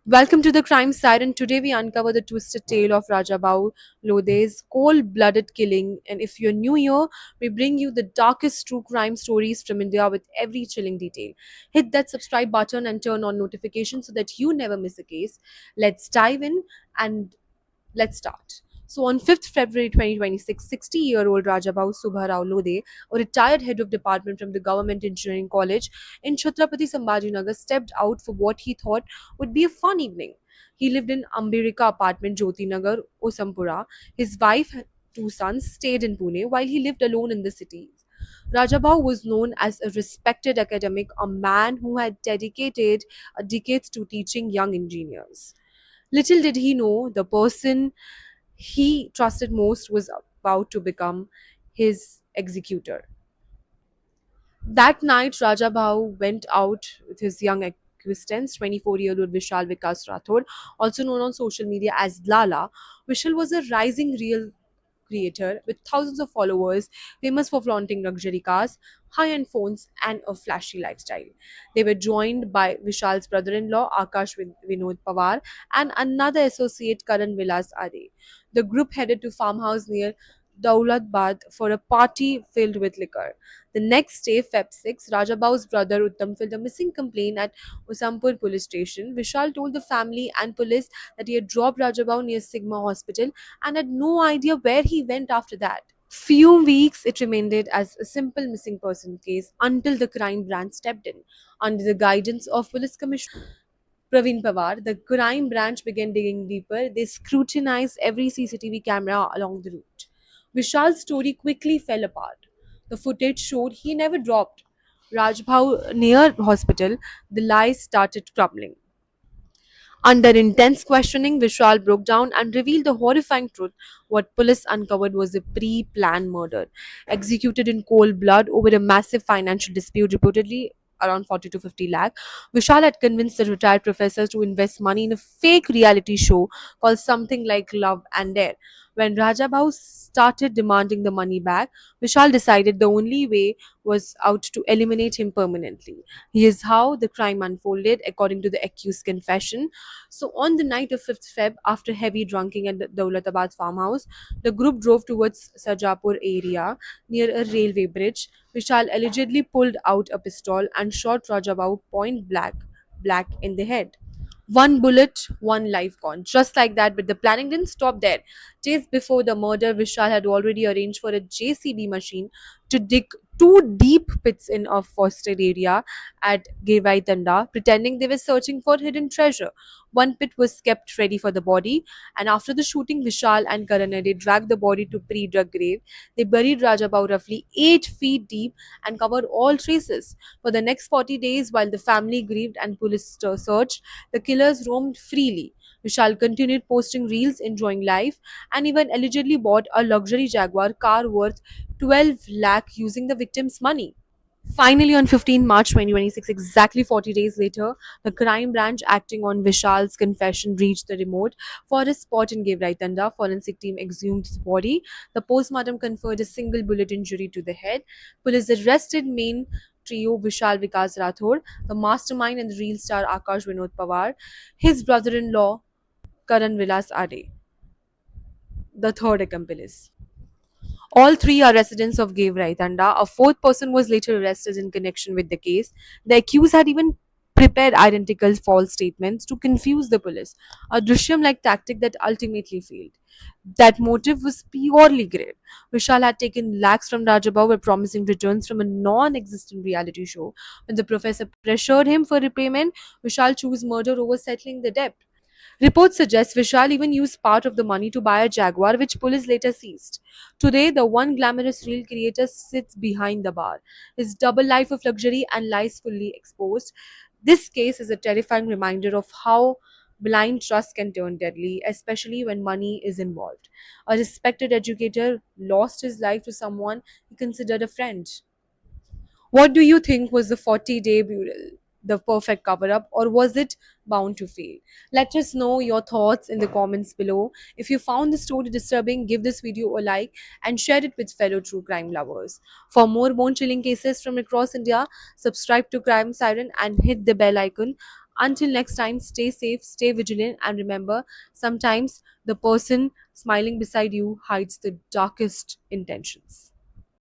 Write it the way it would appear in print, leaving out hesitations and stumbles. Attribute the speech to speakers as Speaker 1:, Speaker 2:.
Speaker 1: Welcome to the Crime Siren. Today we uncover the twisted tale of Rajabau Lode's cold-blooded killing. And if you're new here, we bring you the darkest true crime stories from India with every chilling detail. Hit that subscribe button and turn on notifications so that you never miss a case. Let's dive in and let's start. So on 5th February 2026, 60-year-old Rajabhau Subharao Lode, a retired head of department from the Government Engineering College in Chhatrapati Sambhajinagar, stepped out for what he thought would be a fun evening. He lived in Ambirika apartment, Jyoti Nagar, Osampura. His wife and two sons stayed in Pune while he lived alone in the city. Rajabhau was known as a respected academic, a man who had dedicated decades to teaching young engineers. Little did he know the person he trusted most was about to become his executor. That night, Raja Bhau went out with his young acquaintance, 24-year-old Vishal Vikas Rathod, also known on social media as Lala. Vishal was a rising real creator with thousands of followers, famous for flaunting luxury cars, high end phones, and a flashy lifestyle. They were joined by Vishal's brother in law, Akash Vinod Pawar, and another associate, Karan Vilas Are. The group headed to farmhouse near Daulatbad for a party filled with liquor. The next day, Feb 6, Rajabau's brother Uttam filed a missing complaint at Usampur police station. Vishal told the family and police that he had dropped Rajabau near Sigma Hospital and had no idea where he went after that. Few weeks it remained as a simple missing person case until the crime branch stepped in. Under the guidance of Police Commissioner Praveen Pawar, the crime branch began digging deeper. They scrutinized every CCTV camera along the route. Vishal's story quickly fell apart. The footage showed he never dropped Rajbhau near hospital. The lies started crumbling. Under intense questioning, Vishal broke down and revealed the horrifying truth. What police uncovered was a pre planned murder, executed in cold blood over a massive financial dispute, reportedly around 40 to 50 lakh. Vishal had convinced the retired professors to invest money in a fake reality show called something like Love and Dare. When Rajabhau started demanding the money back, Vishal decided the only way was out to eliminate him permanently. Here's how the crime unfolded according to the accused's confession. So, on the night of 5th Feb, after heavy drinking at the Daulatabad farmhouse, the group drove towards Sajapur area near a railway bridge. Vishal allegedly pulled out a pistol and shot Rajabau point black in the head. One bullet, one life gone. Just like that, but the planning didn't stop there. Days before the murder, Vishal had already arranged for a JCB machine to dig two deep pits in a forested area at Gevai Tanda, pretending they were searching for hidden treasure. One pit was kept ready for the body, and after the shooting, Vishal and Karanade dragged the body to pre-drug grave. They buried Rajabau roughly 8 feet deep and covered all traces. For the next 40 days, while the family grieved and police searched, the killers roamed freely. Vishal continued posting reels, enjoying life, and even allegedly bought a luxury Jaguar car worth 12 lakh using the victim's money. Finally, on 15 March 2026, exactly 40 days later, the crime branch acting on Vishal's confession reached the remote forest spot in Gevraitanda. Forensic team exhumed his body. The postmortem conferred a single bullet injury to the head. Police arrested main trio Vishal Vikas Rathod, the mastermind and the real star Akash Vinod Pawar, his brother-in-law Karan Vilas Ade, the third accomplice. All three are residents of Gevraitanda. A fourth person was later arrested in connection with the case. The accused had even prepared identical false statements to confuse the police, a Drishyam like tactic that ultimately failed. That motive was purely greed. Vishal had taken lakhs from Rajabhau by promising returns from a non existent reality show. When the professor pressured him for repayment, Vishal chose murder over settling the debt. Reports suggest Vishal even used part of the money to buy a Jaguar, which police later seized. Today, the one glamorous reel creator sits behind the bar. His double life of luxury and lies fully exposed. This case is a terrifying reminder of how blind trust can turn deadly, especially when money is involved. A respected educator lost his life to someone he considered a friend. What do you think was the 40-day burial? The perfect cover up, or was it bound to fail? Let us know your thoughts in the comments below. If you found the story disturbing, give this video a like and share it with fellow true crime lovers. For more bone chilling cases from across India, subscribe to Crime Siren and hit the bell icon. Until next time, stay safe, stay vigilant, and remember, sometimes the person smiling beside you hides the darkest intentions.